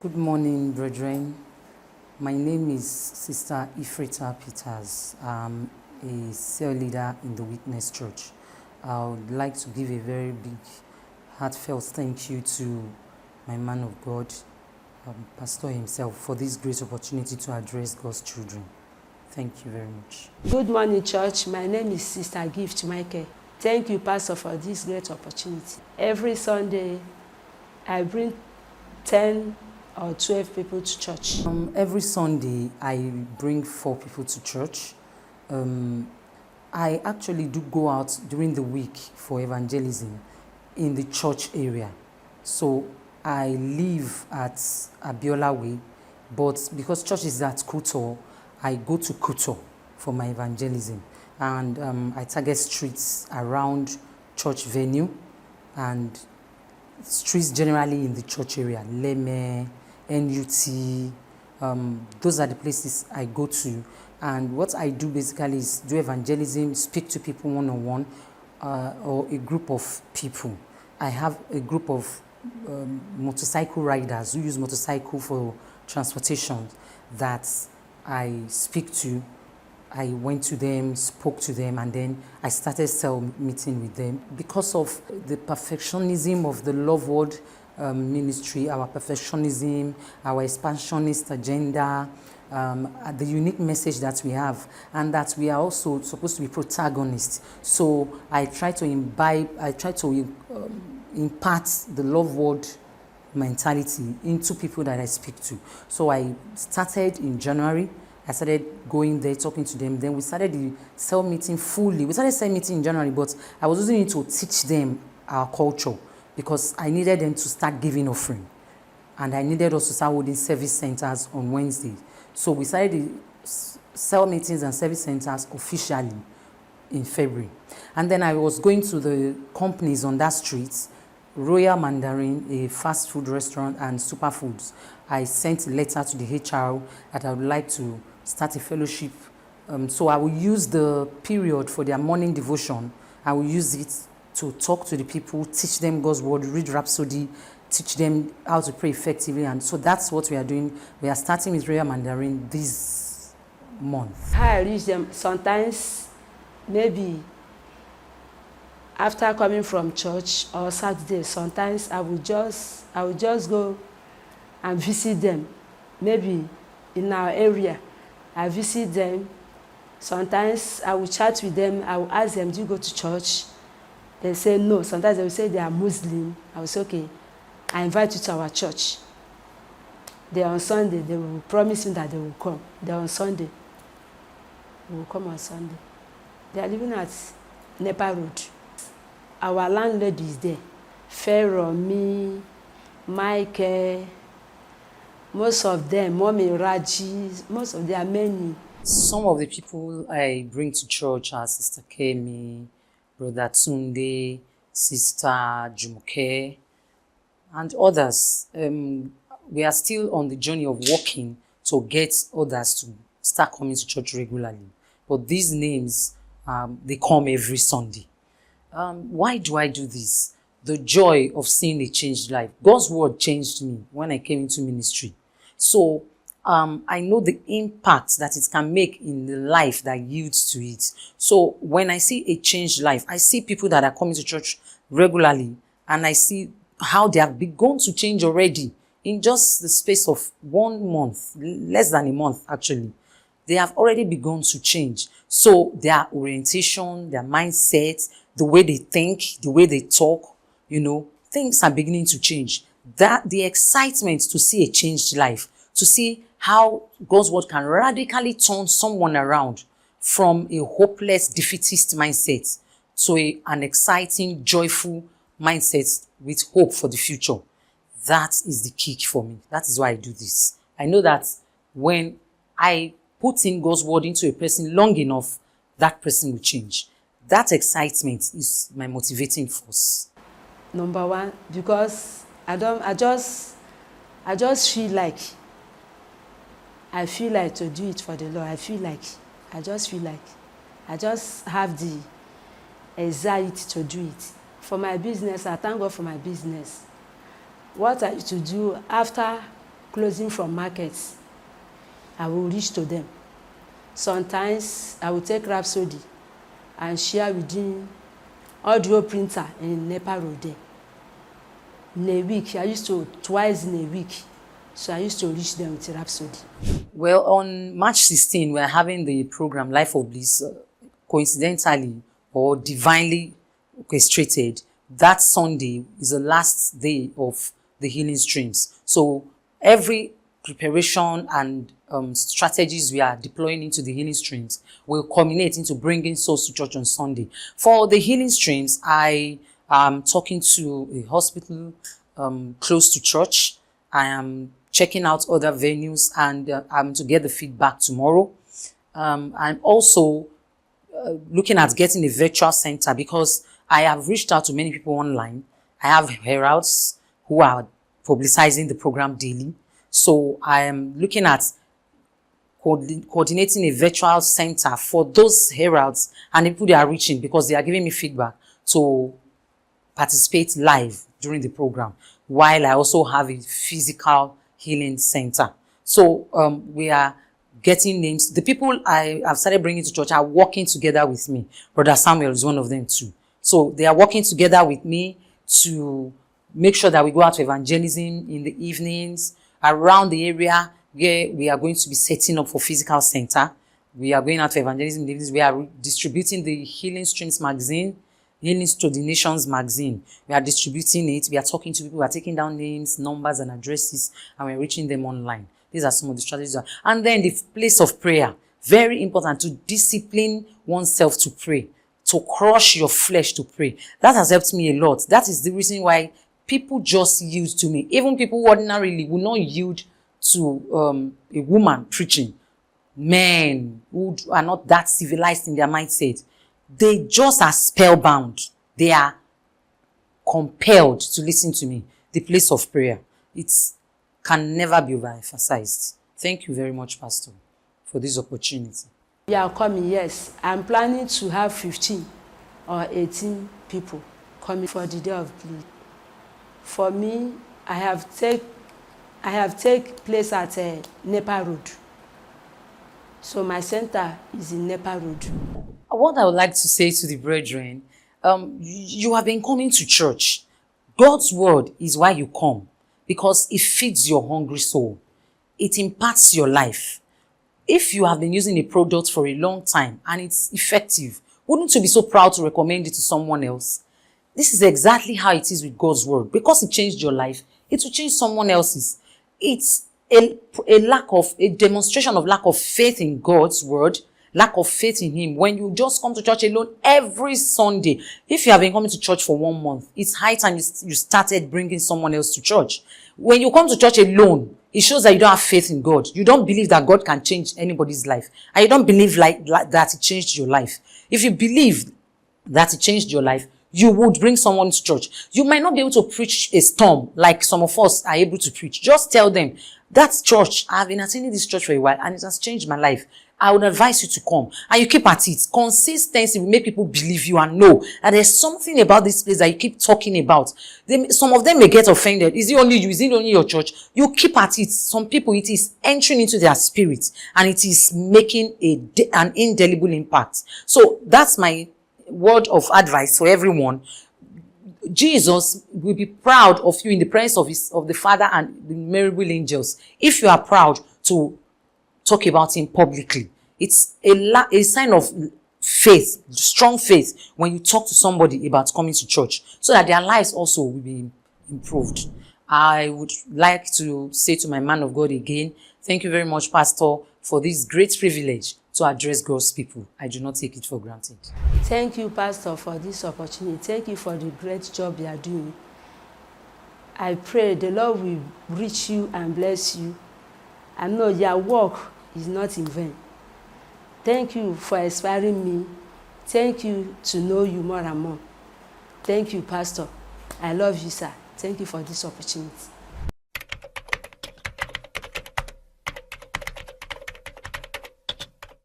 Good morning, brethren. My name is Sister Ifrita Peters. I'm a cell leader in the Witness Church. I would like to give a very big, heartfelt thank you to my man of God, Pastor himself, for this great opportunity to address God's children. Thank you very much. Good morning, church. My name is Sister Gift Michael. Thank you, Pastor, for this great opportunity. Every Sunday, I bring 10 or 12 people to church. Every Sunday, I bring 4 people to church. I actually do go out during the week for evangelism in the church area. So I live at Abiola Way, but because church is at Kuto, I go to Kuto for my evangelism. And I target streets around church venue and streets generally in the church area, Leme, NUT, those are the places I go to. And what I do basically is do evangelism, speak to people one-on-one, or a group of people. I have a group of motorcycle riders who use motorcycle for transportation that I speak to. I went to them, spoke to them, and then I started cell meeting with them. Because of the perfectionism of the Love Word ministry, our perfectionism, our expansionist agenda, the unique message that we have, and that we are also supposed to be protagonists. So I try to impart the Love Word mentality into people that I speak to. So I started in January. I started going there, talking to them. Then we started the cell meeting fully. We started cell meeting in January, but I was using it to teach them our culture because I needed them to start giving offering. And I needed us to start holding service centers on Wednesday. So we started the cell meetings and service centers officially in February. And then I was going to the companies on that street, Royal Mandarin, a fast food restaurant, and Superfoods. I sent a letter to the HR that I would like to start a fellowship. So I will use the period for their morning devotion. I will use it to talk to the people, teach them God's word, read Rhapsody, teach them how to pray effectively. And so that's what we are doing. We are starting with Royal Mandarin this month. How I reach them, sometimes maybe after coming from church or Saturday, sometimes I will just go and visit them. Maybe in our area, I visit them. Sometimes I will chat with them. I will ask them, do you go to church? They say no. Sometimes they will say they are Muslim. I will say, okay, I invite you to our church. They are on Sunday. They will promise me that they will come. They are on Sunday. They will come on Sunday. They are living at Nepa Road. Our landlady is there. Pharaoh, me, Michael, most of them, Mommy Raji, most of them are many. Some of the people I bring to church are Sister Kemi, Brother Tunde, Sister Jumuke, and others. We are still on the journey of walking to get others to start coming to church regularly. But these names, they come every Sunday. Why do I do this? The joy of seeing a changed life. God's word changed me when I came into ministry. So I know the impact that it can make in the life that yields to it. So when I see a changed life, I see people that are coming to church regularly, and I see how they have begun to change already in just the space of 1 month, less than a month actually. They have already begun to change. So their orientation, their mindset, the way they think, the way they talk, things are beginning to change. That the excitement to see a changed life, to see how God's word can radically turn someone around from a hopeless, defeatist mindset to an exciting, joyful mindset with hope for the future. That is the kick for me. That is why I do this. I know that when I put in God's word into a person long enough, that person will change. That excitement is my motivating force. Number one, because I just feel like to do it for the Lord. I just have the anxiety to do it. For my business, I thank God for my business. What I used to do after closing from market, I will reach to them. Sometimes I will take Rhapsody and share within audio printer in NEPA road there. In a week, I used to, twice in a week, so I used to reach them with Rhapsody. Well, on March 16, we're having the program Life of Bliss, coincidentally or divinely orchestrated. That Sunday is the last day of the healing streams. So every preparation and strategies we are deploying into the healing streams will culminate into bringing souls to church on Sunday. For the healing streams, I am talking to a hospital close to church. I am checking out other venues, and I'm to get the feedback tomorrow. I'm also looking at getting a virtual center because I have reached out to many people online. I have heralds who are publicizing the program daily. So I am looking at coordinating a virtual center for those heralds and the people they are reaching, because they are giving me feedback to participate live during the program, while I also have a physical healing center. So we are getting names. The people I have started bringing to church are working together with me. Brother Samuel is one of them too. So they are working together with me to make sure that we go out to evangelism in the evenings around the area where we are going to be setting up for physical center. We are going out to evangelism in the evenings. We are distributing the Healing Streams magazine, Healing to the Nations magazine. We are distributing it. We are talking to people. We are taking down names, numbers, and addresses, and we are reaching them online. These are some of the strategies. And then the place of prayer. Very important to discipline oneself to pray, to crush your flesh to pray. That has helped me a lot. That is the reason why people just yield to me. Even people who ordinarily will not yield to a woman preaching. Men who are not that civilized in their mindset, they just are spellbound. They are compelled to listen to me. The place of prayer. It can never be overemphasized. Thank you very much, Pastor, for this opportunity. We are coming, yes. I'm planning to have 15 or 18 people coming for the day of bleed. For me, I have take place at NEPA Road. So my center is in NEPA Road. What I would like to say to the brethren, you have been coming to church. God's word is why you come, because it feeds your hungry soul. It imparts your life. If you have been using a product for a long time and it's effective, wouldn't you be so proud to recommend it to someone else? This is exactly how it is with God's word. Because it changed your life, it will change someone else's. It's a demonstration of lack of faith in God's word, lack of faith in him. When you just come to church alone every Sunday, if you have been coming to church for 1 month, it's high time you started bringing someone else to church. When you come to church alone, it shows that you don't have faith in God. You don't believe that God can change anybody's life. And you don't believe like that it changed your life. If you believe that it changed your life, you would bring someone to church. You might not be able to preach a storm like some of us are able to preach. Just tell them, that's church. I've been attending this church for a while and it has changed my life. I would advise you to come. And you keep at it. Consistency will make people believe you and know that there's something about this place that you keep talking about. Some of them may get offended. Is it only you? Is it only your church? You keep at it. Some people, it is entering into their spirit and it is making an indelible impact. So that's my word of advice for everyone. Jesus will be proud of you in the presence of the Father and the innumerable angels if you are proud to talk about him publicly. It's a sign of faith, strong faith, when you talk to somebody about coming to church, so that their lives also will be improved. I would like to say to my man of God again, thank you very much, Pastor, for this great privilege to address God's people. I do not take it for granted. Thank you, Pastor, for this opportunity. Thank you for the great job you are doing. I pray the Lord will reach you and bless you. I know your work is not in vain. Thank you for inspiring me. Thank you to know you more and more. Thank you, Pastor. I love you, sir. Thank you for this opportunity.